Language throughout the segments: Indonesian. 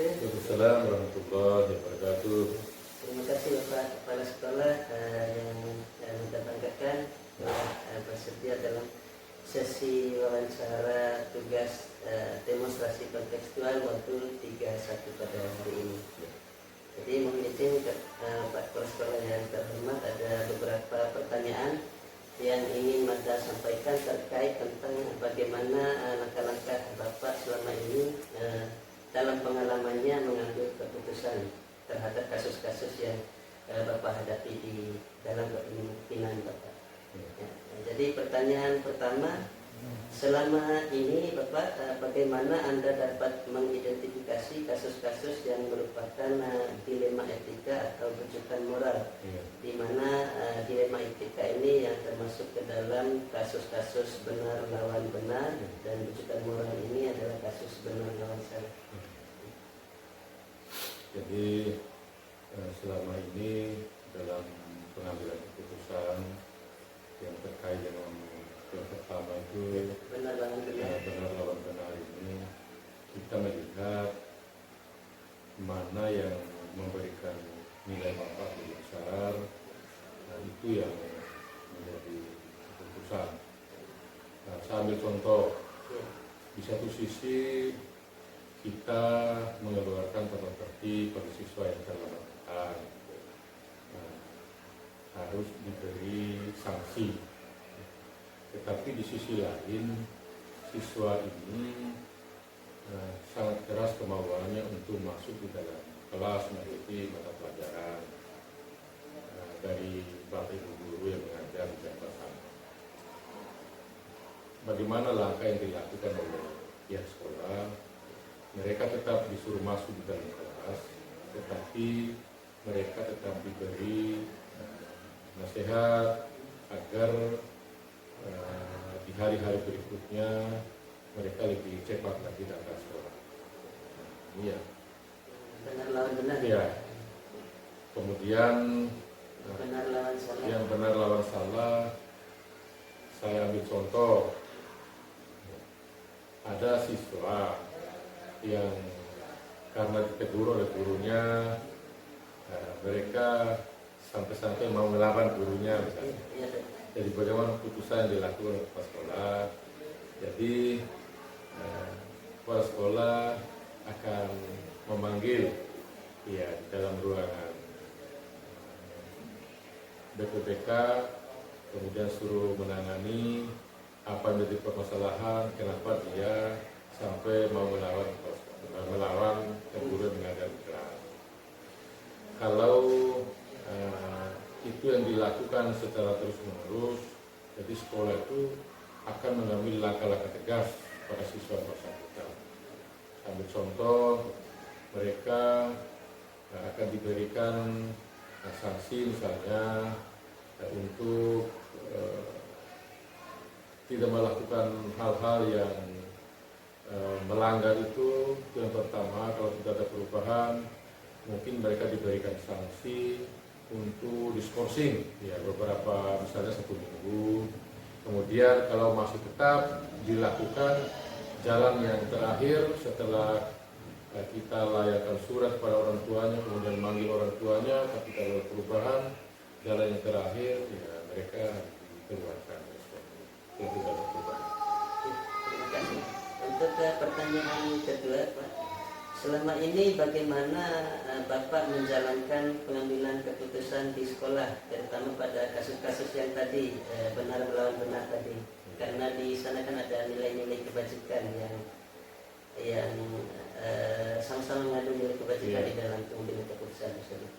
Waalaikumsalam warahmatullahi wabarakatuh. Terima kasih Bapak Kepala Sekolah yang minta banggakan bersedia dalam sesi wawancara tugas demonstrasi kontekstual modul 31 pada hari ini. Jadi mohon izin Pak Kepala Sekolah yang terhormat, ada beberapa pertanyaan yang ingin Mada sampaikan terkait tentang bagaimana langkah-langkah Bapak selama ini dalam pengalamannya mengambil keputusan terhadap kasus-kasus yang Bapak hadapi di dalam kepemimpinan Bapak. Ya, jadi pertanyaan pertama, selama ini Bapak bagaimana Anda dapat mengidentifikasi kasus-kasus yang merupakan dilema etika atau rujukan moral, di mana dilema etika ini yang termasuk ke dalam kasus-kasus benar lawan benar, dan rujukan moral ini adalah kasus benar lawan salah. Jadi selama ini dalam pengambilan keputusan yang terkait dengan yang pertama itu benar lawan benar ini, kita melihat mana yang memberikan nilai manfaat lebih besar, nah itu yang menjadi keputusan. Nah, saya ambil contoh, di satu sisi kita mengeluarkan tata tertib pada siswa yang terlambat, harus diberi sanksi. Tetapi di sisi lain, siswa ini sangat keras kemauannya untuk masuk di dalam kelas mengikuti mata pelajaran dari bapak ibu guru yang mengajar di jam bersama. Bagaimana langkah yang dilakukan oleh pihak sekolah? Mereka tetap disuruh masuk di dalam kelas, tetapi mereka tetap diberi nasihat agar di hari-hari berikutnya mereka lebih cepat lagi datang sekolah. Iya. Benar lawan benar. Ya. Kemudian benar lawan salah. Yang benar lawan salah, saya ambil contoh. Ada siswa yang karena ditegur oleh gurunya, mereka sampai-sampai mau melawan gurunya misalnya. Jadi bagaimana keputusan yang dilakukan oleh kepala sekolah? Jadi kepala sekolah akan memanggil di dalam ruangan BPPK, kemudian suruh menangani apa yang menjadi permasalahan, kenapa dia sampai mau melawan guru mengajar keras. Kalau itu yang dilakukan secara terus-menerus, jadi sekolah itu akan mengambil langkah-langkah tegas pada siswa bersangkutan. Ambil contoh, mereka akan diberikan sanksi misalnya untuk tidak melakukan hal-hal yang melanggar. Itu yang pertama. Kalau tidak ada perubahan, mungkin mereka diberikan sanksi untuk diskorsing ya, beberapa misalnya 1 minggu. Kemudian kalau masih tetap dilakukan, jalan yang terakhir setelah kita layangkan surat pada orang tuanya, kemudian manggil orang tuanya, tapi kalau perubahan, jalan yang terakhir ya mereka dikeluarkan. Yang tidak ada perubahan. Terima kasih. Untuk pertanyaan kedua, Pak, selama ini bagaimana Bapak menjalankan pengambilan keputusan di sekolah, terutama pada kasus-kasus yang tadi benar melawan benar tadi, karena di sana kan ada nilai-nilai kebajikan yang sama-sama mengandung nilai kebajikan di dalam pengambilan keputusan tersebut.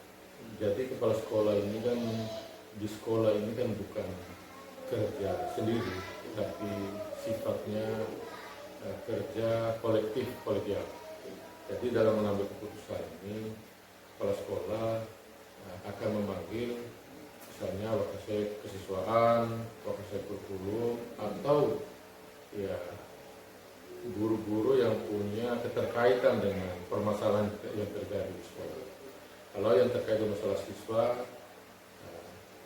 Jadi kepala sekolah ini kan, di sekolah ini kan bukan kerja sendiri, tapi sifatnya kerja kolektif, kolegial. Jadi dalam mengambil keputusan ini, kepala sekolah akan memanggil misalnya wakasek kesiswaan, wakasek kurikulum, atau ya guru-guru yang punya keterkaitan dengan permasalahan yang terjadi di sekolah. Kalau yang terkait dengan masalah siswa,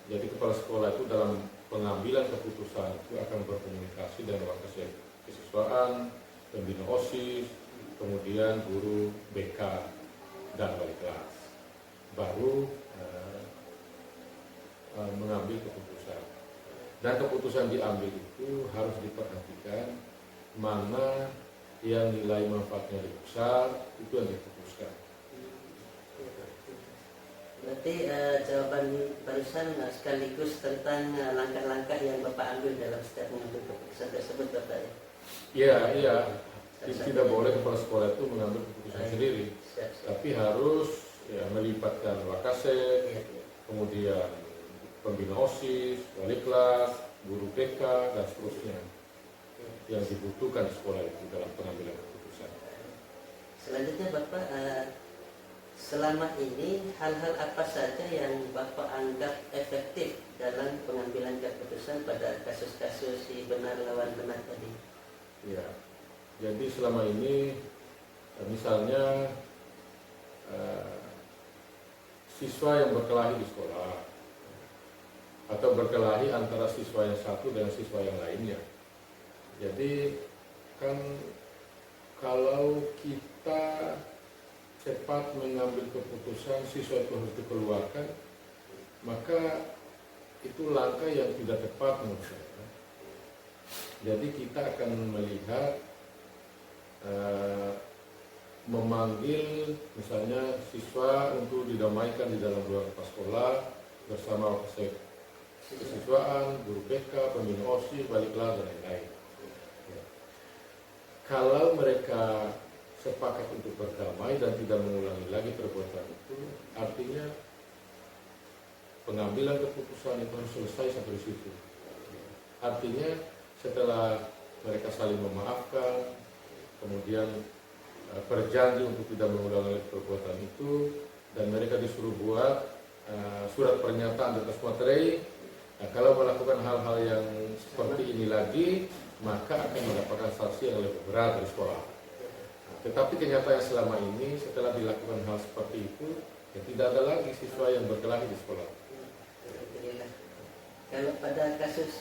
jadi kepala sekolah itu dalam pengambilan keputusan itu akan berkomunikasi dengan wakasek kesiswaan, pembina OSIS, kemudian guru BK dan wali kelas, baru mengambil keputusan. Dan keputusan diambil itu harus diperhatikan mana yang nilai manfaatnya lebih besar, itu yang diputuskan. Berarti jawaban barusan sekaligus tentang langkah-langkah yang Bapak ambil dalam setiap mengambil keputusan tersebut, Bapak ya? Iya. Tidak boleh kepala sekolah itu mengambil keputusan sendiri, tapi harus ya, melibatkan wakasek, kemudian pembina OSIS, wali kelas, guru BK, dan seterusnya yang dibutuhkan di sekolah itu dalam pengambilan keputusan. Selanjutnya Bapak, selama ini hal-hal apa saja yang Bapak anggap efektif dalam pengambilan keputusan pada kasus-kasus si benar lawan benar tadi? Ya, jadi selama ini misalnya siswa yang berkelahi di sekolah atau berkelahi antara siswa yang satu dengan siswa yang lainnya. Jadi kan kalau kita cepat mengambil keputusan siswa itu harus dikeluarkan, maka itu langkah yang tidak tepat menurut saya. Jadi kita akan melihat memanggil misalnya siswa untuk didamaikan di dalam ruang kelas sekolah bersama wakasek kesiswaan, guru BK, pembina OSIS, wali kelas, dan lain-lain. Ya. Kalau mereka sepakat untuk berdamai dan tidak mengulangi lagi perbuatan itu, artinya pengambilan keputusan itu harus selesai sampai di situ. Artinya setelah mereka saling memaafkan, kemudian berjanji untuk tidak mengulangi lagi perbuatan itu, dan mereka disuruh buat surat pernyataan di atas materai. Nah, kalau melakukan hal-hal yang seperti ini lagi, maka akan mendapatkan sanksi yang lebih berat dari sekolah. Nah, tetapi kenyataannya selama ini setelah dilakukan hal seperti itu, ya tidak ada lagi siswa yang berkelahi di sekolah. Kalau pada kasus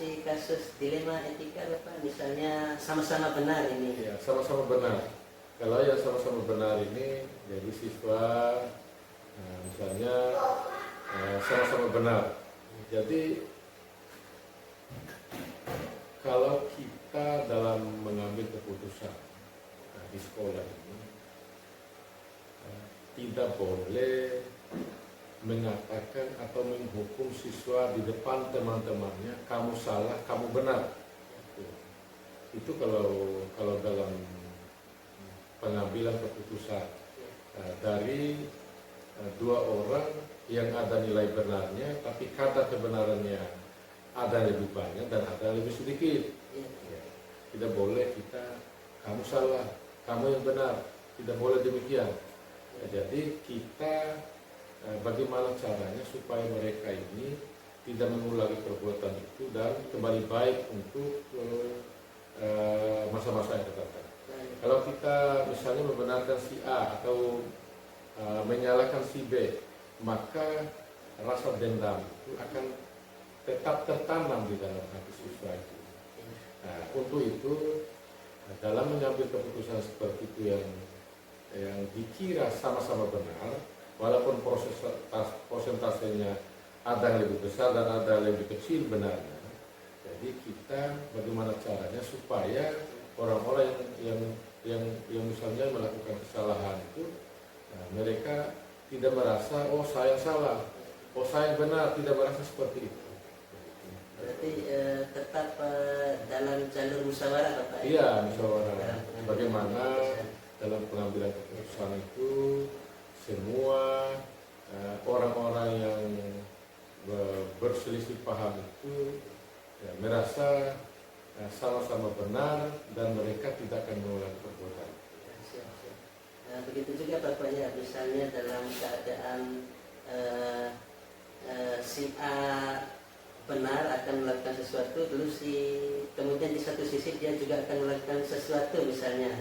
dilema etika, Bapak, misalnya sama-sama benar ini. Ya, sama-sama benar. Kalau yang sama-sama benar ini, jadi siswa misalnya sama-sama benar. Jadi kalau kita dalam mengambil keputusan di sekolah ini tidak boleh mengatakan atau menghukum siswa di depan teman-temannya, kamu salah, kamu benar. Itu kalau dalam pengambilan keputusan dari dua orang yang ada nilai benarnya, tapi kadar kebenarannya ada yang lebih banyak dan ada yang lebih sedikit. Ya. Tidak boleh kita, kamu salah, kamu yang benar. Tidak boleh demikian. Ya, jadi kita bagaimana caranya supaya mereka ini tidak mengulangi perbuatan itu dan kembali baik untuk masa-masa yang akan datang. Kalau kita misalnya membenarkan si A atau menyalahkan si B, maka rasa dendam itu akan tetap tertanam di dalam hati siswa itu. Nah, untuk itu dalam mengambil keputusan seperti itu yang dikira sama-sama benar, walaupun prosentasenya ada yang lebih besar dan ada yang lebih kecil benarnya. Jadi kita bagaimana caranya supaya orang-orang yang misalnya melakukan kesalahan itu, nah, mereka tidak merasa oh saya salah, oh saya benar, tidak merasa seperti itu. Berarti tetap dalam jalur musyawarah, Bapak? Iya, musyawarah. Bagaimana dalam pengambilan keputusan itu semua orang-orang yang berselisih paham itu ya, merasa sama-sama benar dan mereka tidak akan mengulangi perbuatan. Nah, begitu juga Bapak ya, misalnya dalam keadaan si A benar akan melakukan sesuatu, dulu kemudian di satu sisi dia juga akan melakukan sesuatu, misalnya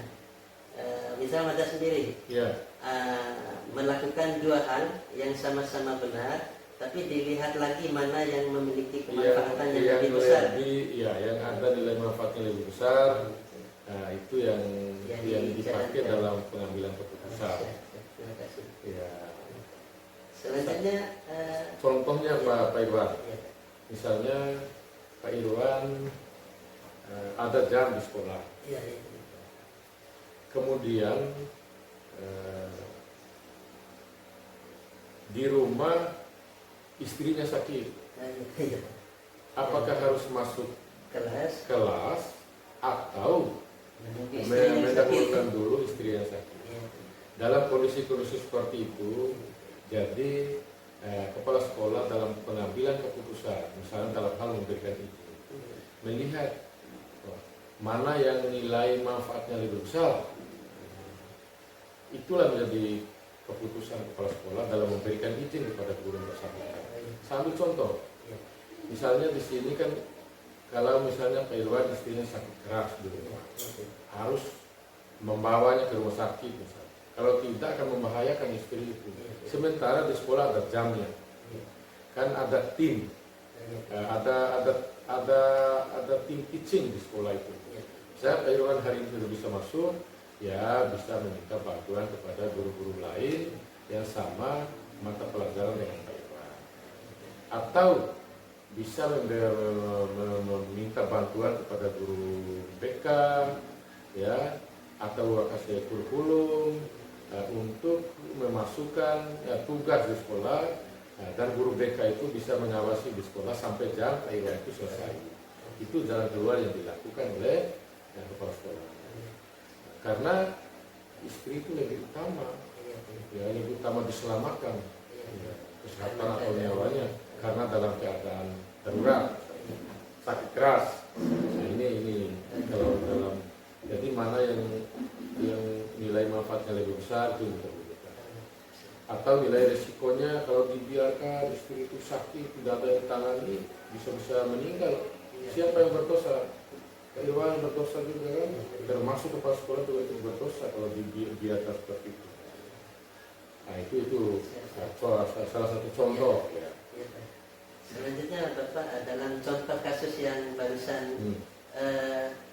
misal Mada sendiri melakukan dua hal yang sama-sama benar, tapi dilihat lagi mana yang memiliki kemanfaatan yang lebih besar. Yang ada nilai manfaatnya lebih besar. itu yang dipakai dalam pengambilan keputusan. Terima kasih. Ya. Selanjutnya Contohnya Pak Irwan, ya, misalnya Pak Irwan ada jam di sekolah, ya, kemudian di rumah istrinya sakit, ya. apakah harus masuk kelas atau menunggu istrinya sakit? mendahulukan dulu istri yang sakit? Ya, Dalam kondisi-kondisi seperti itu, jadi kepala sekolah dalam pengambilan keputusan, misalnya dalam hal memberikan izin, melihat mana yang nilai manfaatnya lebih besar, itulah menjadi keputusan kepala sekolah dalam memberikan izin kepada guru yang bersangkutan. Saya ambil contoh, misalnya di sini kan, kalau misalnya Pak Irwan istrinya sakit keras di rumah, harus membawanya ke rumah sakit misalnya. Kalau tidak akan membahayakan istri itu. Sementara di sekolah ada jamnya, kan ada tim, ada tim teaching di sekolah itu. Saya Pak Irwan hari ini sudah bisa masuk, ya bisa meminta bantuan kepada guru-guru lain yang sama mata pelajaran dengan Pak Irwan. Atau bisa meminta bantuan kepada guru BK, ya, atau kasih kurikulum untuk memasukkan tugas di sekolah, dan guru BK itu bisa mengawasi di sekolah sampai jam Pak Irwan itu selesai. Itu jalan keluar yang dilakukan oleh kepala sekolah. Karena istri itu lebih utama, ya, lebih utama diselamatkan, ya, kesehatan atau nyawanya, karena dalam keadaan darurat, sakit keras. Nah, ini kalau dalam, jadi mana yang nilai manfaatnya lebih besar itu kita butuhkan. Atau nilai resikonya kalau dibiarkan istri itu sakit, tidak ada yang tangani, bisa meninggal. Siapa yang berdosa? Pak Irwan berdosa juga kan? Termasuk kepala sekolah juga itu berdosa kalau dibiarkan seperti itu. Nah itu salah satu contoh. Ya. Selanjutnya Bapak, dalam contoh kasus yang barusan,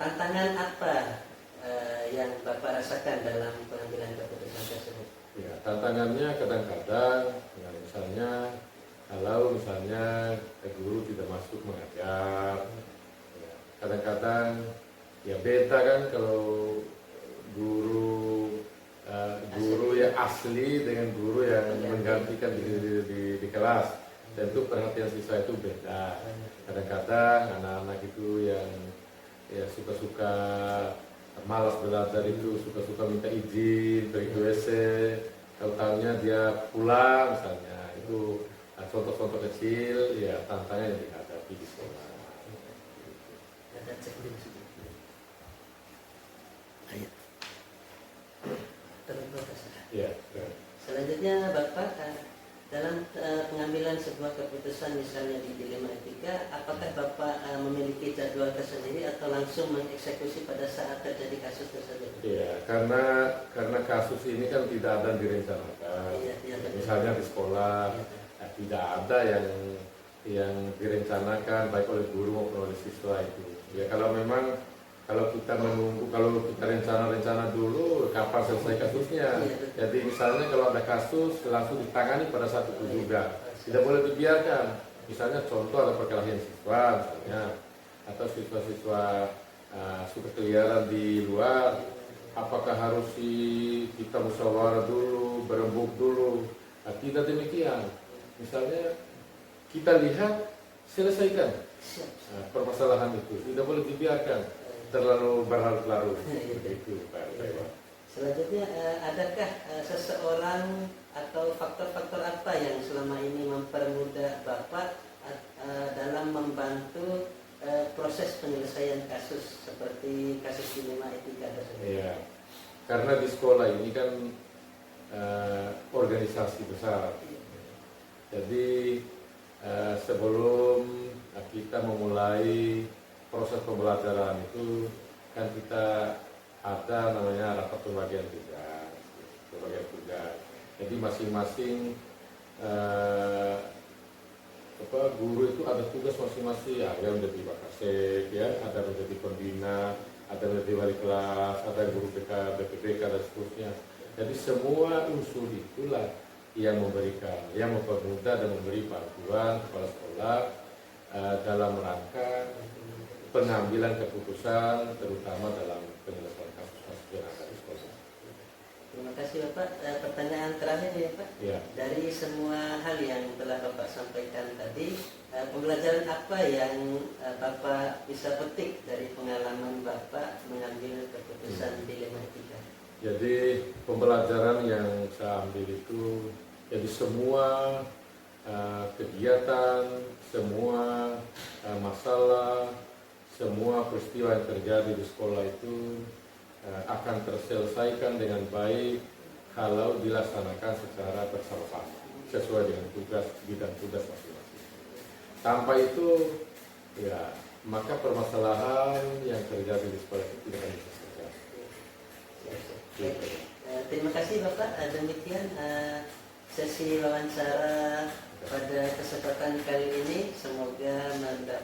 tantangan apa yang Bapak rasakan dalam pengambilan keputusan tersebut? Ya, tantangannya kadang-kadang, misalnya kalau guru tidak masuk mengajar, ya, kadang-kadang ya beta kan kalau guru yang asli dengan guru yang menggantikan di kelas, tentu perhatian siswa itu beda. Kadang-kadang anak-anak itu yang ya suka-suka malas belajar itu, suka-suka minta izin pergi ke WC, tahu-tahunya dia pulang misalnya. Itu contoh-contoh kecil ya tantangan yang dihadapi di sekolah. Ya. Selanjutnya Bapak, dalam pengambilan sebuah keputusan misalnya di dilema etika, apakah Bapak memiliki jadwal tersendiri atau langsung mengeksekusi pada saat terjadi kasus tersebut? Ya, karena kasus ini kan tidak ada yang direncanakan. Misalnya di sekolah tidak ada yang direncanakan baik oleh guru maupun oleh siswa itu. Ya kalau kita menunggu, kalau kita rencana dulu kapan selesai kasusnya. Jadi misalnya kalau ada kasus langsung ditangani pada saat itu juga. Tidak boleh dibiarkan. Misalnya contoh ada perkelahian siswa misalnya, atau siswa-siswa suka keliaran di luar, apakah harus kita musyawarah dulu, berembuk dulu? Tidak demikian. Misalnya kita lihat, selesaikan permasalahan itu. Tidak boleh dibiarkan terlalu berlarut-larut. Itu Pak Irwan. Selanjutnya, adakah seseorang atau faktor-faktor apa yang selama ini mempermudah Bapak dalam membantu proses penyelesaian kasus seperti kasus dilema etika tersebut? Ya, karena di sekolah ini kan organisasi besar. Jadi sebelum kita memulai proses pembelajaran itu kan kita ada namanya rapat pembagian tugas. Jadi masing-masing guru itu ada tugas masing-masing. Ada yang menjadi wakasek, ya, ada menjadi pembina, ada dari wali kelas, ada guru BK, BPPK dan seterusnya. Jadi semua unsur itulah yang memberikan, yang mempermudah dan memberi bantuan kepala sekolah dalam rangka pengambilan keputusan, terutama dalam penyelesaian kasus-kasus yang ada di sekolah. Terima kasih Bapak. Pertanyaan terakhir ya Pak. Ya. Dari semua hal yang telah Bapak sampaikan tadi, pembelajaran apa yang Bapak bisa petik dari pengalaman Bapak mengambil keputusan dilema etika? Jadi pembelajaran yang saya ambil itu, jadi semua kegiatan, semua masalah, semua peristiwa yang terjadi di sekolah itu akan terselesaikan dengan baik kalau dilaksanakan secara bersama-sama sesuai dengan tugas, bidang tugas masing-masing. Tanpa itu, ya maka permasalahan yang terjadi di sekolah itu tidak akan diselesaikan. Terima kasih Bapak. Demikian sesi wawancara pada kesempatan kali ini. Semoga mendapat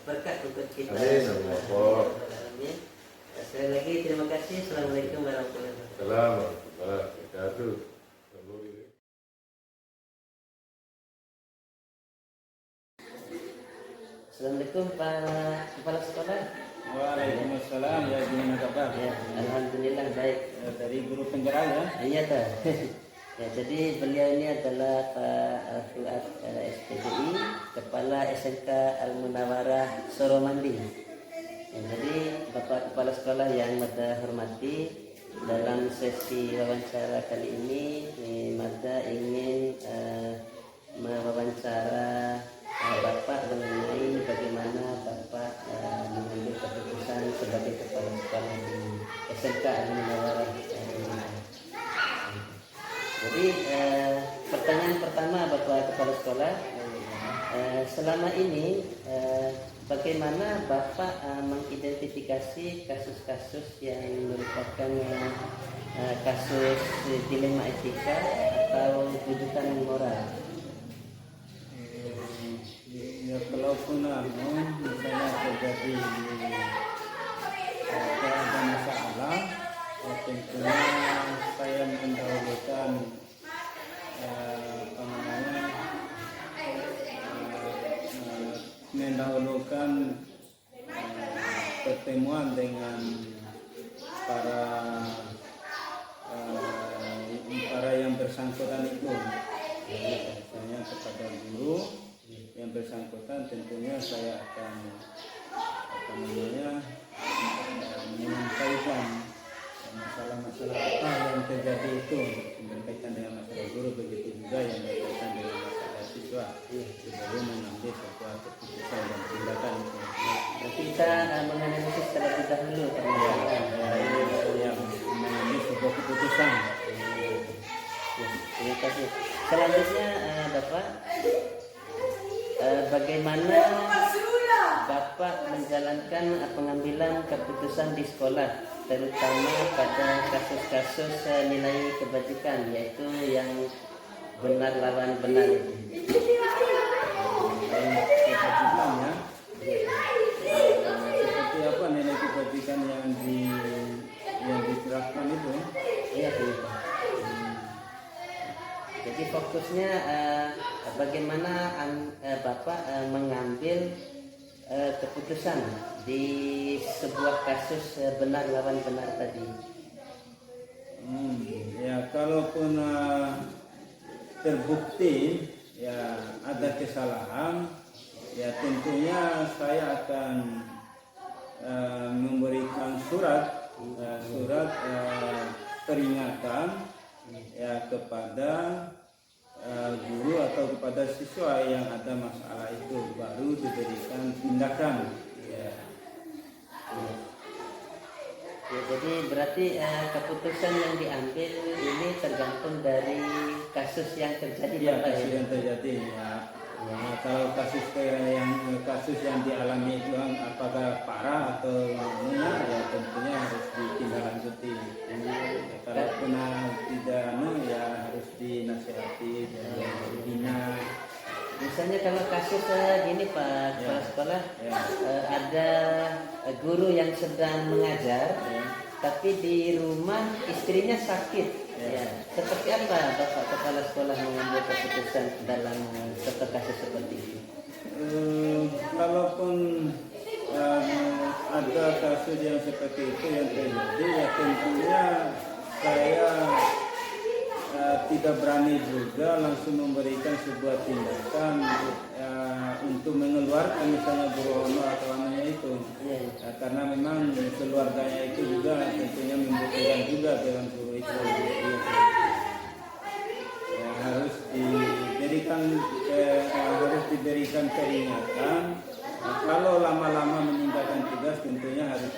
berkat untuk kita. Amin. Sekali lagi terima kasih. Assalamualaikum warahmatullahi wabarakatuh. Assalamualaikum warahmatullahi wabarakatuh. Assalamualaikum Pak Kepala Sekolah. Waalaikumsalam, ya gimana kabar? Ya, alhamdulillah baik. Dari guru penggerak ya? Iya tak. Ya, jadi beliau ini adalah Pak Fuad SPDI, Kepala SMK Al-Munawarah Soromandi. Ya, jadi Bapak Kepala Sekolah yang Mada hormati, dalam sesi wawancara kali ini Mada ingin mewawancara Bapak mengenai bagaimana Bapak mengambil keputusan sebagai Kepala Sekolah di SMK Al-Munawarah. Jadi pertanyaan pertama Bapak Kepala Sekolah, selama ini bagaimana Bapak mengidentifikasi kasus-kasus yang merupakan kasus dilema etika atau kedudukan moral? Ya kalaupun misalnya terjadi ada masalah, tentunya saya mendahulukan pertemuan dengan para yang bersangkutan itu, misalnya kepada guru yang bersangkutan, tentunya saya akan menyampaikan masalah-masalah apa yang terjadi itu berkaitan dengan masalah guru, begitu juga yang berkaitan dengan masalah siswa, sebelum mengambil sebuah keputusan dan tindakan. Berarti kita menganalisis terlebih dahulu yang mengambil sebuah keputusan. Terima kasih. Selanjutnya Bapak, bagaimana Bapak menjalankan pengambilan keputusan di sekolah, terutama pada kasus-kasus nilai kebajikan, yaitu yang benar lawan benar. Kebajikan ya, seperti apa nilai kebajikan yang diterapkan itu? Iya, jadi fokusnya bagaimana Bapak mengambil keputusan di sebuah kasus benar lawan benar tadi. Ya kalaupun terbukti ya ada kesalahan, ya tentunya saya akan memberikan surat peringatan ya kepada guru atau kepada siswa yang ada masalah itu, baru diberikan tindakan. Ya, jadi berarti keputusan yang diambil ini tergantung dari kasus yang terjadi. Ya, kasus yang terjadi ya. Nah, kalau kasus yang dialami itu apakah parah atau ringan, ya tentunya harus ditindaklanjuti. Kalau tidak ya harus dinasihati dan dibina. misalnya kalau kasus gini Pak Kepala Sekolah, Ya. ada guru yang sedang mengajar, Ya. tapi di rumah istrinya sakit. Ya. Ya. Seperti apa Bapak Kepala Sekolah mengambil keputusan dalam satu kasus seperti itu? Kalaupun ada kasus yang seperti itu yang terjadi, ya tentunya saya tidak berani juga langsung memberikan sebuah tindakan untuk mengeluarkan misalnya guru honor atau anunya itu. Iya. Karena memang keluarganya itu juga tentunya membutuhkan juga dengan guru itu. Ya, harus diberikan peringatan. Kalau lama-lama meninggalkan tugas tentunya harus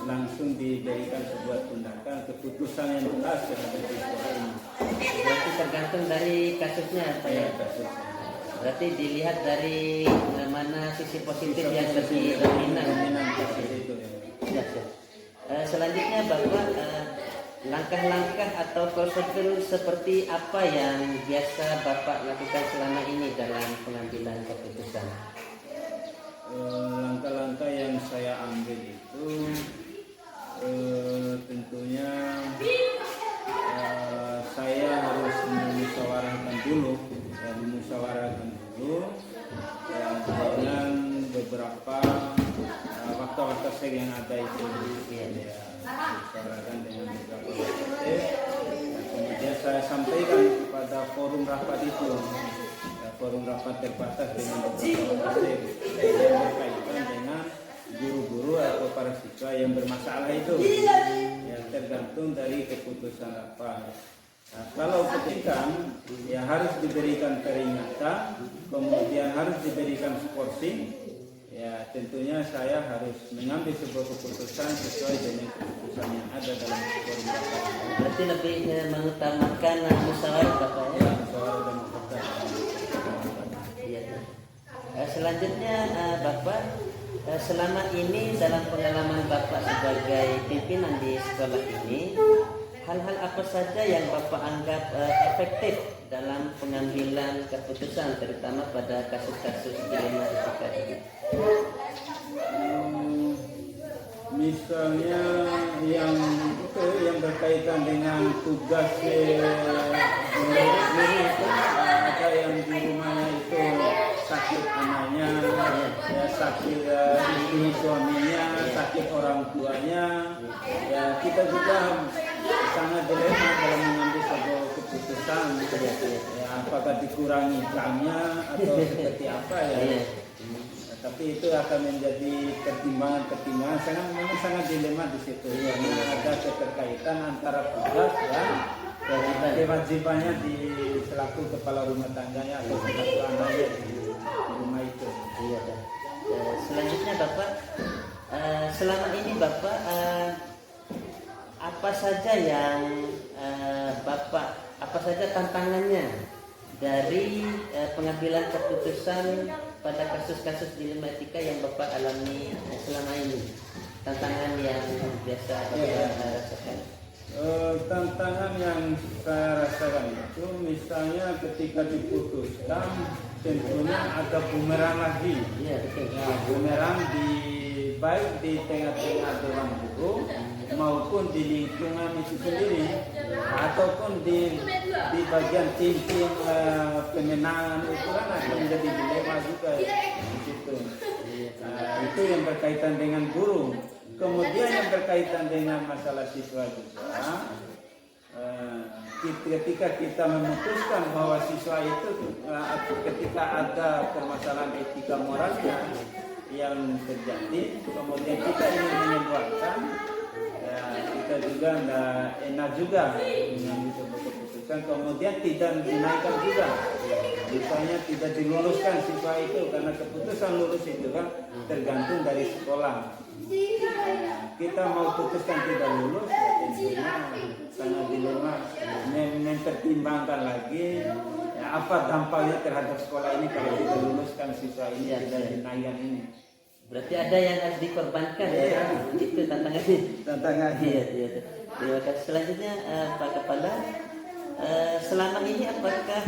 langsung diberikan sebuah tindakan keputusan yang jelas terhadap siswa ini. Berarti tergantung dari kasusnya Pak ya. Kasusnya. Berarti dilihat dari mana sisi positif yang Sisi lebih dominan dominan. kasus itu. Ya, ya. Selanjutnya Bapak, langkah-langkah atau prosedur seperti apa yang biasa Bapak lakukan selama ini dalam pengambilan keputusan? Langkah-langkah yang saya ambil itu tentunya saya harus memusyawarahkan dulu dengan beberapa waktu-waktu sek yang ada itu ya, musyawarahkan dengan beberapa waktu. Kemudian saya sampaikan kepada forum rapat itu, forum rapat terbatas dengan beberapa waktu yang berkaitan dengan guru-guru atau para siswa yang bermasalah itu, yang tergantung dari keputusan rapat. Nah, kalau petikan ya harus diberikan peringatan, kemudian harus diberikan skorsing. Ya tentunya saya harus mengambil sebuah keputusan sesuai dengan keputusan yang ada dalam forum rapat. Berarti lebih mengutamakan musyawarah Bapak ya? Musyawarah dan mufakat. Iya. Selanjutnya Bapak, selama ini dalam pengalaman Bapak sebagai pimpinan di sekolah ini, hal-hal apa saja yang Bapak anggap efektif dalam pengambilan keputusan, terutama pada kasus-kasus dilema etika ini? Misalnya yang berkaitan dengan tugas guru itu, ada yang di rumahnya itu sakit anaknya, ya sakit istri suaminya, sakit orang tuanya, ya kita juga sangat dilema dalam mengambil sebuah keputusan, ya apakah dikurangi jamnya atau seperti apa ya. Tapi itu akan menjadi pertimbangan memang sangat dilema di situ. Karena ada keterkaitan antara tugas dan kewajibannya di selaku kepala rumah tangganya atau selaku anaknya di rumah itu. Iya. Selanjutnya Bapak, selama ini Bapak apa saja yang apa saja tantangannya dari pengambilan keputusan pada kasus-kasus dilema etika yang Bapak alami selama ini? Tantangan yang biasa Bapak rasakan? Tantangan yang saya rasakan itu misalnya ketika diputuskan tentunya ada bumerang lagi. Iya betul. Ya, bumerang baik di tengah-tengah dewan guru maupun di lingkungan itu sendiri ataupun di bagian tim-tim pemenangan itu kan akan menjadi dilema juga di situ. Itu yang berkaitan dengan guru. Kemudian yang berkaitan dengan masalah siswa juga, ketika kita memutuskan bahwa siswa itu ketika ada permasalahan etika moralnya yang terjadi, kemudian kita ingin mengeluarkan, ya, kita juga tidak enak juga mengambil sebuah keputusan, kemudian tidak dinaikkan juga, misalnya tidak diluluskan siswa itu karena keputusan lulus itu kan tergantung dari sekolah. Kita mau putuskan tidak lulus, ya tentunya sangat dilema, mempertimbangkan lagi ya, apa dampaknya terhadap sekolah ini kalau tidak luluskan siswa ini, tidak dinaikkan ini. Berarti ada yang harus dikorbankan ya? Itu tantangannya. Tantangannya. Iya. Terima kasih. Selanjutnya Pak Kepala, selama ini apakah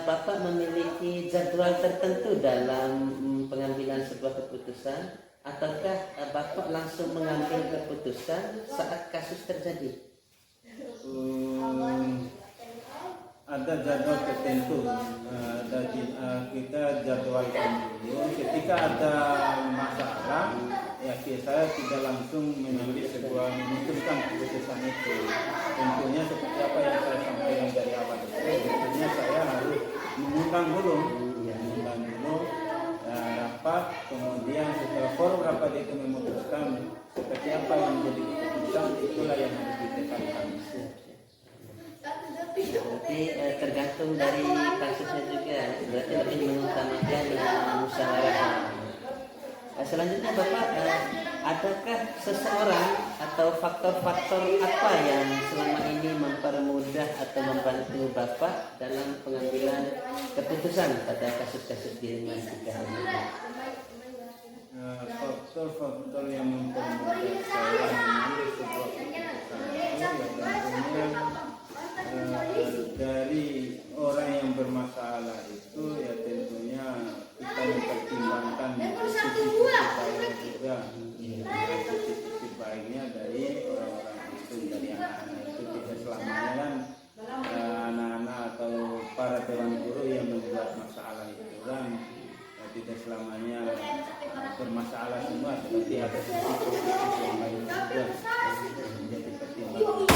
Bapak memiliki jadwal tertentu dalam pengambilan sebuah keputusan, ataukah Bapak langsung mengambil keputusan saat kasus terjadi? Ada jadwal tertentu, kita jadwalkan dulu. Ketika ada masalah, ya saya tidak langsung memutuskan keputusan itu. Tentunya seperti apa yang saya sampaikan dari awal itu, tentunya saya harus mengundang dulu rapat, kemudian setelah forum rapat itu memutuskan seperti apa yang menjadi keputusan, itulah yang harus ditekankan. Berarti tergantung dari kasusnya juga, berarti lebih mengutamakan musyawarah. Selanjutnya Bapak, adakah seseorang atau faktor-faktor apa yang selama ini mempermudah atau membantu Bapak dalam pengambilan keputusan pada kasus-kasus di rumah nikah ini? Faktor-faktor yang mempermudah saya mengambil sebuah keputusan itu ya tentunya dari orang yang bermasalah itu ya tentunya kita mempertimbangkan sisi-sisi baiknya juga, sisi-sisi baiknya dari orang-orang itu, dari anak-anak itu. Tidak selamanya kan anak-anak atau para dewan guru yang membuat masalah itu kan tidak selamanya bermasalah semua, tetapi ada sisi positif yang lain juga menjadi pertimbangan.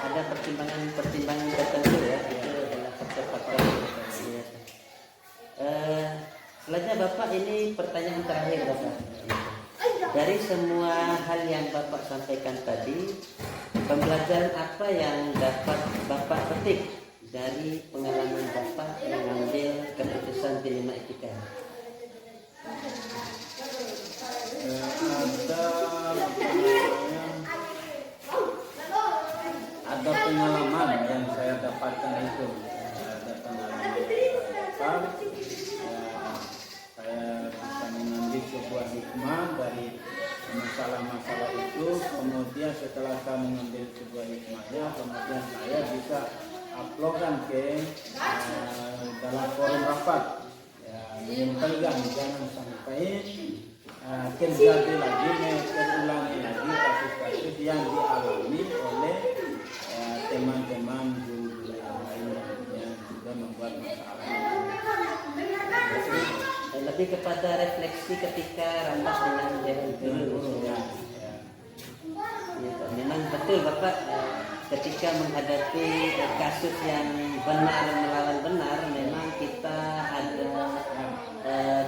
Ada pertimbangan tertentu ya, itu adalah faktor-faktor. Selanjutnya Bapak, ini pertanyaan terakhir Bapak. Dari semua hal yang Bapak sampaikan tadi, pembelajaran apa yang dapat Bapak petik dari pengalaman Bapak mengambil keputusan dilema etika? Ada pengalaman yang saya dapatkan itu, ada pengalaman yang saya dapat, saya bisa mengambil sebuah hikmah dari masalah-masalah itu. Kemudian setelah saya mengambil sebuah hikmahnya, kemudian saya bisa uploadkan ke dalam forum rapat, menyampaikan jangan sampai terjadi lagi, terulangi lagi kasus-kasus yang dialami oleh teman-teman guru yang lain yang juga membuat masalah. Lebih kepada refleksi ketika rapat dengan dewan guru. Ya. Memang betul Bapak, ketika menghadapi kasus yang benar melawan benar, memang kita ada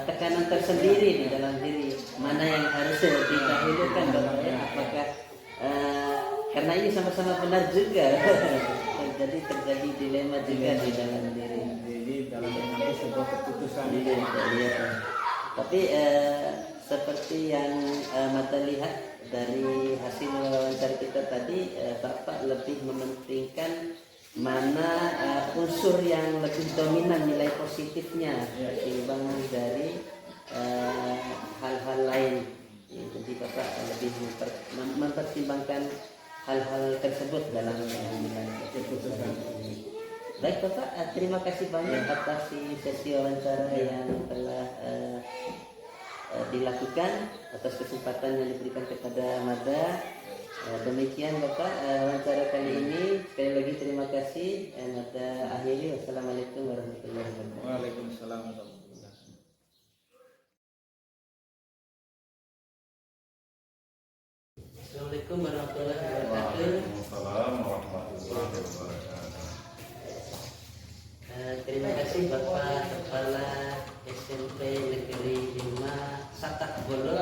tekanan tersendiri di dalam diri, mana yang harus didahulukan Bapak ya, apakah karena ini sama-sama benar juga. Jadi terjadi dilema juga di dalam diri. Jadi dalam mengambil sebuah keputusan ini. Tapi seperti yang mata lihat dari hasil wawancara kita tadi, Bapak lebih mementingkan mana unsur yang lebih dominan nilai positifnya ketimbang dari hal-hal lain. Jadi Bapak lebih mempertimbangkan hal-hal tersebut dalam pengambilan keputusan ini. Baik Bapak, terima kasih banyak atas sesi wawancara yang telah dilakukan, atas kesempatan yang diberikan kepada Mada. Demikian Bapak wawancara kali ini. Sekali lagi terima kasih. Mada akhiri. Wassalamualaikum warahmatullahi wabarakatuh. Waalaikumsalam warahmatullahi wabarakatuh. Assalamualaikum warahmatullahi wabarakatuh. Waalaikumsalam warahmatullahi wabarakatuh. Terima kasih Bapak Kepala SMP Negeri 5 Satak Bolo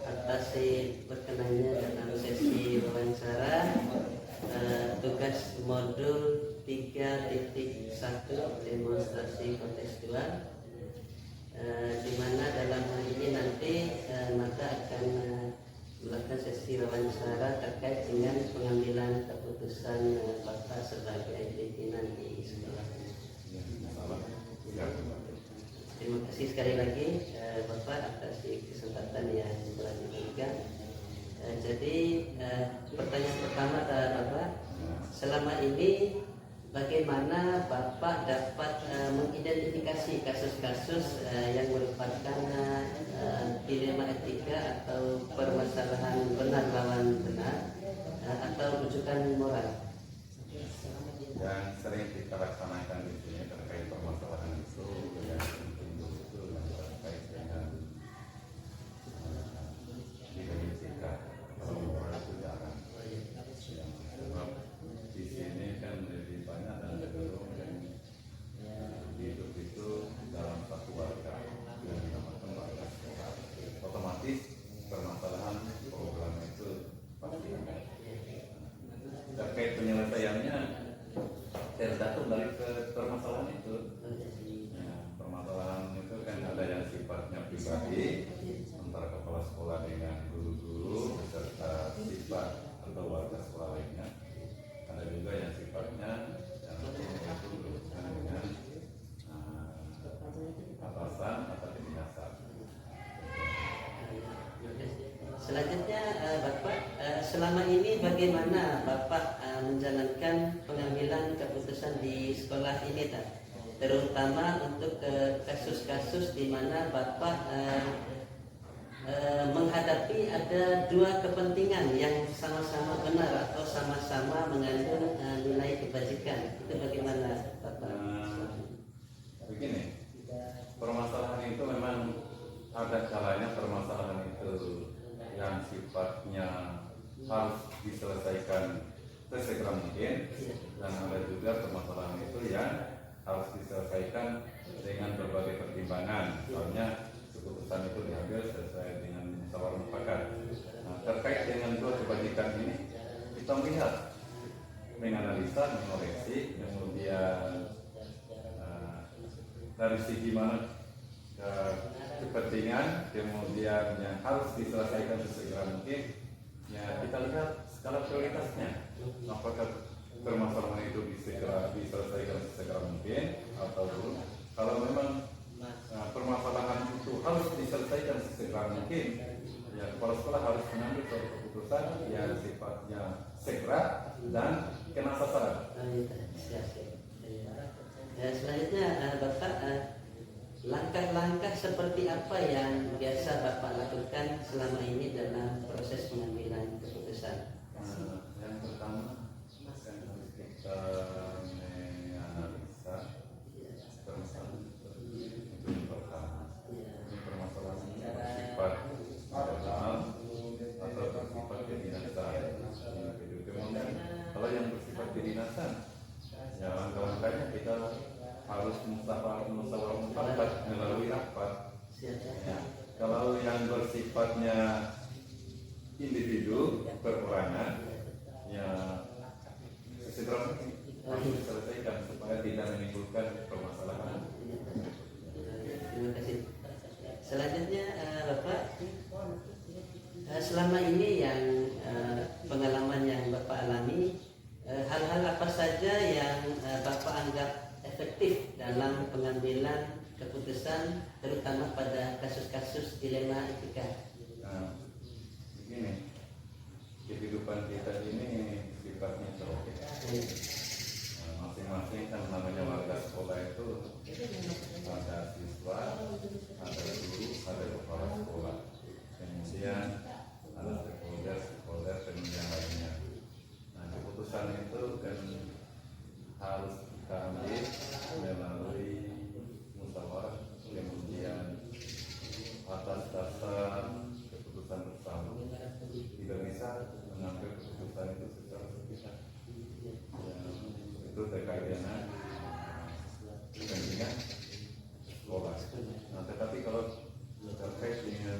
atas berkenannya dalam sesi wawancara tugas modul 3.1 demonstrasi kontekstual, di mana dalam hal ini nanti maka akan melakukan sesi wawancara terkait dengan pengambilan keputusan Bapak sebagai pimpinan di sekolah. Terima kasih sekali lagi Bapak atas kesempatan yang telah diberikan. Jadi pertanyaan pertama Bapak, selama ini bagaimana Bapak dapat mengidentifikasi kasus-kasus yang merupakan dilema etika atau permasalahan benar lawan benar atau rujukan moral? Yang sering kita laksanakan di sini terkait permasalahan itu yang penting itu yang terkait dengan etika. Kalau moral itu jarang. Yang sebab di sini kan lebih banyak dan cenderung yang hidup itu dalam satu warga yang dinamakan warga sekolah. Otomatis permasalahan program itu pasti ada. Terkait penyelesaiannya tergantung dari permasalahan itu. Permasalahan itu kan ada yang sifatnya pribadi antara kepala sekolah dengan guru-guru beserta siswa atau warga sekolah lainnya. Ada juga yang sifatnya yang itu berhubungan dengan atasan atau pembinasan. Selanjutnya Bapak, selama ini bagaimana Bapak menjalankan pengambilan keputusan di sekolah ini, terutama untuk kasus-kasus di mana Bapak menghadapi ada dua kepentingan yang sama-sama benar atau sama-sama mengandung nilai kebajikan. Itu bagaimana Bapak? Begini, permasalahan itu memang ada kalanya permasalahan itu yang sifatnya harus diselesaikan sesegera mungkin, dan ada juga permasalahan itu yang harus diselesaikan dengan berbagai pertimbangan. Soalnya keputusan itu diambil sesuai dengan musyawarah mufakat. Nah, terkait dengan dua kebajikan ini, kita melihat, menganalisa, mengoreksi, kemudian dari segi mana kepentingan, kemudian yang harus diselesaikan sesegera mungkin, ya kita lihat skala prioritasnya. Apakah permasalahan itu diselesaikan sesegera mungkin atau belum? Kalau memang permasalahan itu harus diselesaikan sesegera mungkin, ya kepala sekolah harus mengambil suatu keputusan yang sifatnya segera dan kena sasaran. Ya, selanjutnya Bapak, langkah-langkah seperti apa yang biasa Bapak lakukan selama ini dalam proses pengambilan keputusan? Yang pertama kan harus kita menganalisa permasalahan itu yang pertama. Ini permasalahan ini bersifat nasional atau bersifat kedinasan. Kemudian kalau yang bersifat kedinasan, ya langkah-langkahnya kita harus musyawarah mufakat melalui rapat. Ya. Kalau yang bersifatnya individu perorangan, ya segera mungkin harus diselesaikan supaya tidak menimbulkan permasalahan. Terima kasih. Selanjutnya Bapak, selama ini yang pengalaman yang Bapak alami, hal-hal apa saja yang Bapak anggap efektif dalam pengambilan keputusan, terutama pada kasus-kasus dilema etika? Nah, begini, kehidupan kita ini sifatnya ceroboh. Masing-masing kan namanya warga sekolah itu ada siswa, ada guru, ada kepala sekolah, kemudian ada stakeholder kemudian lainnya. Nah, keputusan itu kan harus kita ambil melalui musyawarah, kemudian atas dasar keputusan bersama. Tidak bisa mengambil keputusan itu secara sepihak. Itu terkait dengan kepentingan sekolah. Nah, tetapi kalau terkait dengan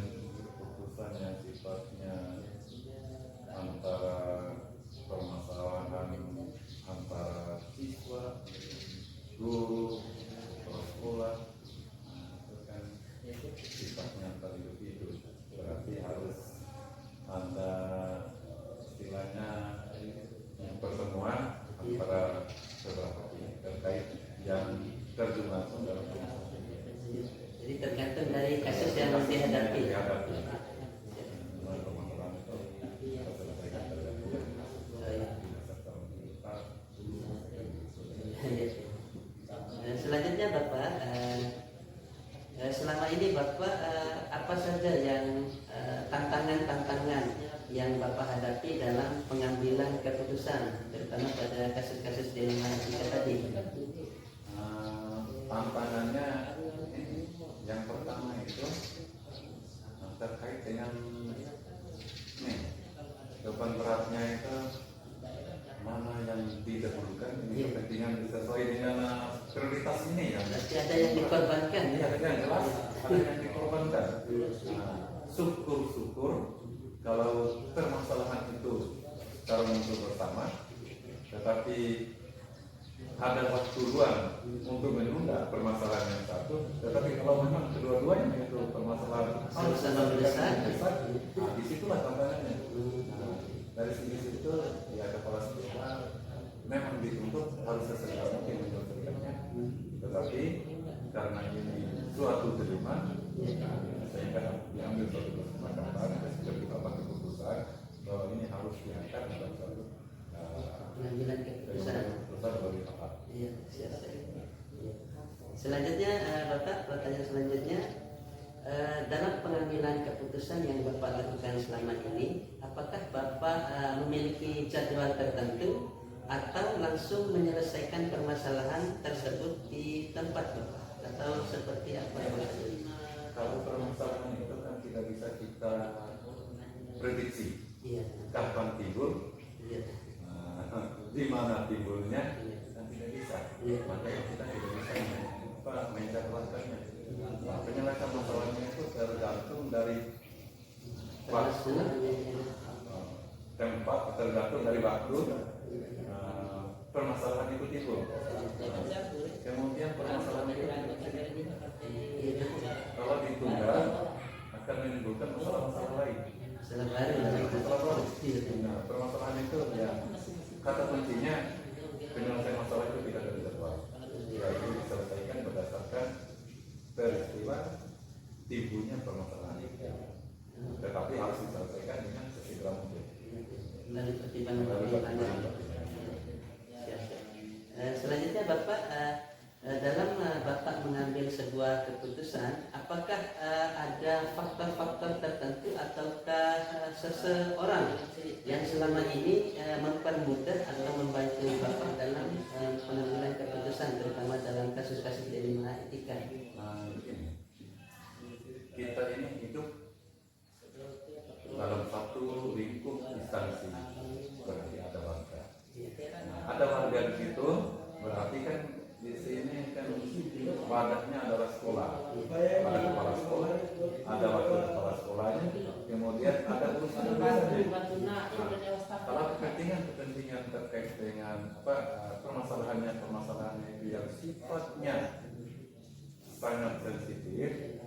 keputusan yang sifatnya antara permasalahan antara siswa, guru, kepala sekolah, itu kan sifatnya antar individu, berarti harus ada istilahnya pertemuan antara beberapa pihak terkait yang terjun langsung dalam proses ini. Jadi tergantung dari kasus yang dihadapi. keputusan, terutama pada kasus-kasus dilema etika tadi? Tantangannya yang pertama itu terkait dengan beban beratnya itu mana yang didahulukan, ini kepentingan sesuai dengan prioritas ini ya. Pasti ada yang dikorbankan. Iya, yang jelas ada yang dikorbankan. Syukur-syukur kalau permasalahan itu secara muncul bersama, tetapi ada waktu luang untuk menunda permasalahan yang satu. Tetapi kalau memang kedua-duanya itu permasalahan Sama-sama mendesak, disitulah tantangannya. Dari segi situ ya kepala sekolah memang dituntut harus sesegera mungkin menyelesaikannya. Tetapi karena ini suatu terima, sehingga diambil suatu kesepakatan, diambil keputusan bahwa ini harus diangkat dalam suatu pengambilan keputusan. bagi Bapak. Iya, siap. Selanjutnya, Bapak, pertanyaan selanjutnya, dalam pengambilan keputusan yang Bapak lakukan selama ini, apakah Bapak memiliki jadwal tertentu atau langsung menyelesaikan permasalahan tersebut di tempat Bapak? Atau seperti apa? Kalau permasalahan itu kan tidak bisa kita prediksi Iya. kapan timbul, Iya. di mana timbulnya, kan tidak bisa. Iya. Makanya kita tidak bisa menjadwalkannya. Penyelesaian masalahnya itu tergantung dari waktu, tempat, tergantung dari waktu permasalahan itu timbul. Kemudian permasalahan itu kalau ditunda akan menimbulkan masalah-masalah lain. Masalah baru. Nah, permasalahan itu ya kata kuncinya penyelesaian masalah itu tidak ada jadwal. Yaitu diselesaikan berdasarkan peristiwa timbulnya permasalahan itu. Tetapi harus diselesaikan dengan sesegera mungkin. Melalui pertimbangan. Selanjutnya Bapak, dalam Bapak mengambil sebuah keputusan, apakah ada faktor-faktor tertentu ataukah seseorang yang selama ini mempermudah atau membantu Bapak dalam pengambilan keputusan, terutama dalam kasus-kasus dilema etika? Kita ini hidup dalam satu lingkup instansi, berarti ada warga. Ada warga di situ, berarti kan di sini kan wadahnya adalah sekolah. Ada kepala sekolah, ada wakil kepala sekolahnya, kemudian ada urusan-urusannya. Kalau kepentingan terkait dengan permasalahan itu yang sifatnya sangat sensitif,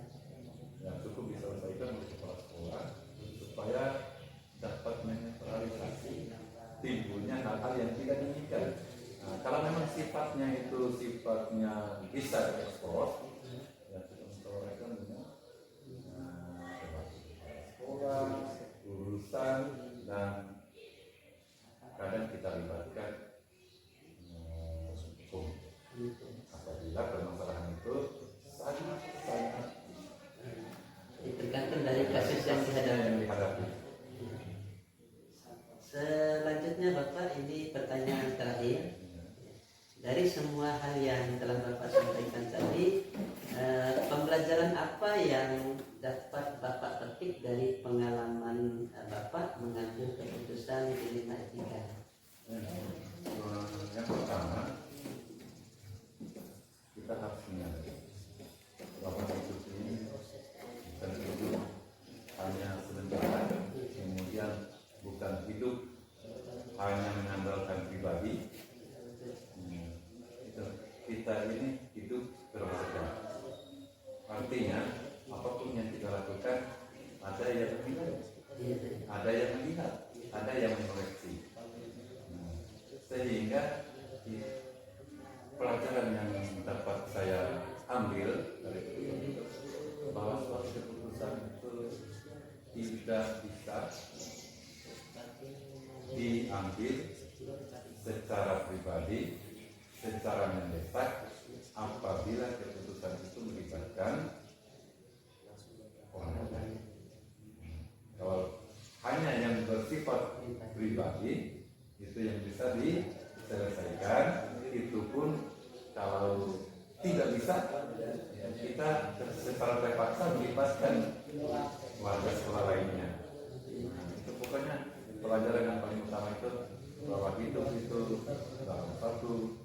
yang cukup diselesaikan oleh kepala sekolah supaya dapat menetralisasi timbulnya hal-hal yang tidak diinginkan. Nah, kalau memang sifatnya itu sifatnya bisa diekspos, ya kita menyesuaikan dengan sekolah, urusan, dan kadang kita libatkan hukum. Apabila permasalahan itu sangat Tergantung dari kasus yang dihadapi. Selanjutnya Bapak, ini pertanyaan terakhir. Dari semua hal yang telah Bapak sampaikan tadi, pembelajaran apa yang dapat Bapak petik dari pengalaman Bapak mengambil keputusan dilema etika? Yang pertama, kita harus menyadari bahwa hidup ini tentu hanya sementara, kemudian bukan hidup hanya mengandalkan pribadi. Kita ini hidup berharga. Artinya apapun yang kita lakukan, ada yang melihat, ada yang melihat, ada yang mengoreksi. Sehingga pelajaran yang dapat saya ambil dari itu bahwa suatu keputusan itu tidak bisa diambil secara pribadi, secara mendesak apabila keputusan itu melibatkan orang lain. Kalau hanya yang bersifat pribadi itu yang bisa diselesaikan. Itu pun kalau tidak bisa, ya kita secara terpaksa melibatkan warga sekolah lainnya. Nah, itu pokoknya pelajaran yang paling utama itu bahwa hidup itu dalam satu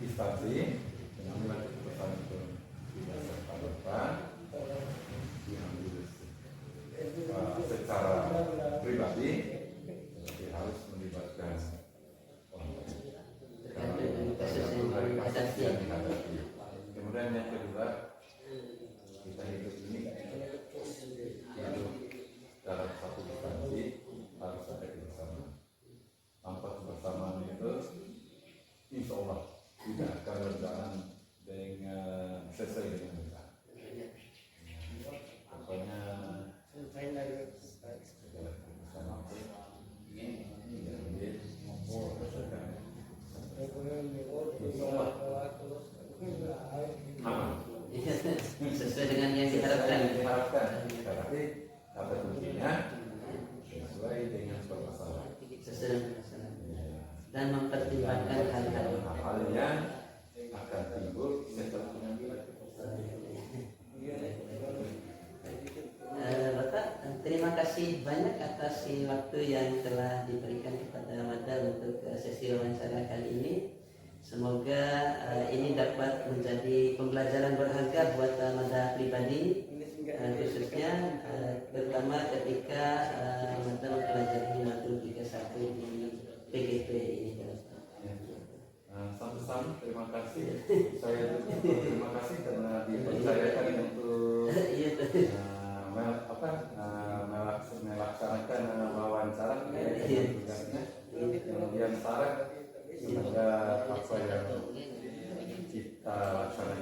instansi mengambil keputusan itu tidak serta-merta diambil secara pribadi, tapi harus melibatkan orang lain. Kasus yang dihadapi. Kemudian yang kedua, kita hidup ini hidup dalam satu instansi harus ada kebersamaan. Tanpa kebersamaan itu, insya Allah tidak akan berjalan dengan sesuai dengan kita. Pokoknya segala kebersamaan sesuai dengan yang diharapkan. Tapi kata kuncinya sesuai dengan permasalahan. Sesuai dengan masalah. Dan mempertimbangkan hal-hal yang akan timbul setelah pengambilan keputusan. Bapak, terima kasih banyak atas waktu yang telah diberikan kepada Mada untuk sesi wawancara kali ini. Semoga ini dapat menjadi pembelajaran berharga buat Mada pribadi, khususnya terutama ketika Mada mempelajari materi 31 di PGP ini. Sama-sama, terima kasih. Saya terima kasih karena dipercayakan untuk melaksanakan wawancara tugasnya. Kemudian saran semoga apa yang kita laksanakan